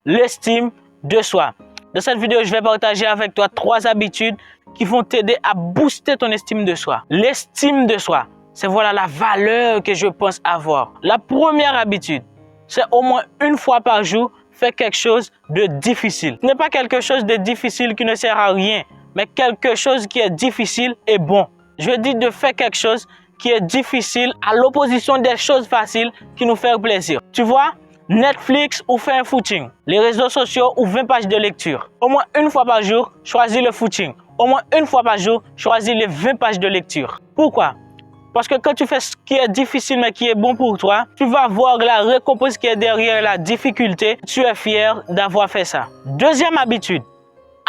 l'estime de soi. Dans cette vidéo, je vais partager avec toi 3 habitudes qui vont t'aider à booster ton estime de soi. L'estime de soi, c'est voilà la valeur que je pense avoir. La première habitude, c'est au moins une fois par jour, faire quelque chose de difficile. Ce n'est pas quelque chose de difficile qui ne sert à rien, mais quelque chose qui est difficile et bon. Je dis de faire quelque chose qui est difficile à l'opposition des choses faciles qui nous font plaisir. Tu vois, Netflix ou faire un footing, les réseaux sociaux ou 20 pages de lecture. Au moins une fois par jour, choisis le footing. Au moins une fois par jour, choisis les 20 pages de lecture. Pourquoi? Parce que quand tu fais ce qui est difficile mais qui est bon pour toi, tu vas voir la récompense qui est derrière la difficulté. Tu es fier d'avoir fait ça. Deuxième habitude,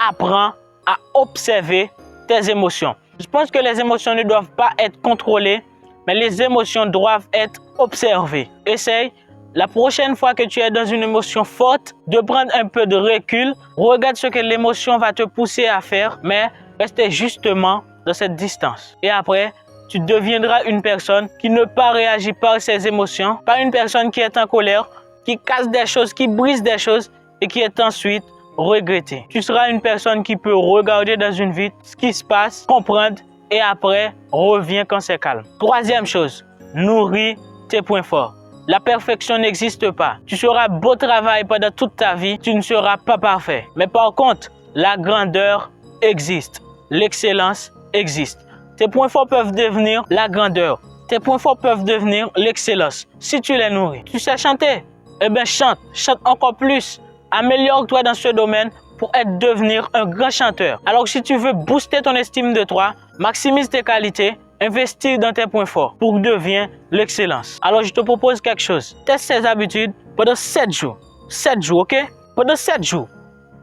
apprends à observer tes émotions. Je pense que les émotions ne doivent pas être contrôlées, mais les émotions doivent être observées. Essaye, la prochaine fois que tu es dans une émotion forte, de prendre un peu de recul. Regarde ce que l'émotion va te pousser à faire, mais restez justement dans cette distance. Et après, tu deviendras une personne qui ne pas réagir par ses émotions, pas une personne qui est en colère, qui casse des choses, qui brise des choses et qui est ensuite regrettée. Tu seras une personne qui peut regarder dans une vitre ce qui se passe, comprendre et après revient quand c'est calme. Troisième chose, nourris tes points forts. La perfection n'existe pas. Tu feras beau travail pendant toute ta vie, tu ne seras pas parfait. Mais par contre, la grandeur existe. L'excellence existe. Tes points forts peuvent devenir la grandeur. Tes points forts peuvent devenir l'excellence. Si tu les nourris. Tu sais chanter? Eh bien, chante. Chante encore plus. Améliore-toi dans ce domaine pour devenir un grand chanteur. Alors, si tu veux booster ton estime de toi, maximise tes qualités, investis dans tes points forts pour devenir l'excellence. Alors, je te propose quelque chose. Teste ces habitudes pendant 7 jours. 7 jours, ok? Pendant 7 jours.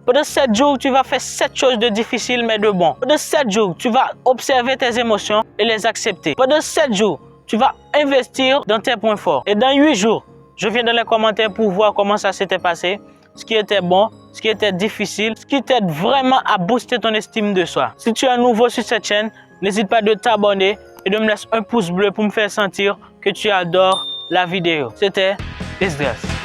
Pendant 7 jours, tu vas faire 7 choses de difficiles mais de bon. Pendant 7 jours, tu vas observer tes émotions et les accepter. Pendant 7 jours, tu vas investir dans tes points forts. Et dans 8 jours, je viens dans les commentaires pour voir comment ça s'était passé, ce qui était bon, ce qui était difficile, ce qui t'aide vraiment à booster ton estime de soi. Si tu es nouveau sur cette chaîne, n'hésite pas de t'abonner et de me laisser un pouce bleu pour me faire sentir que tu adores la vidéo. C'était Esdras.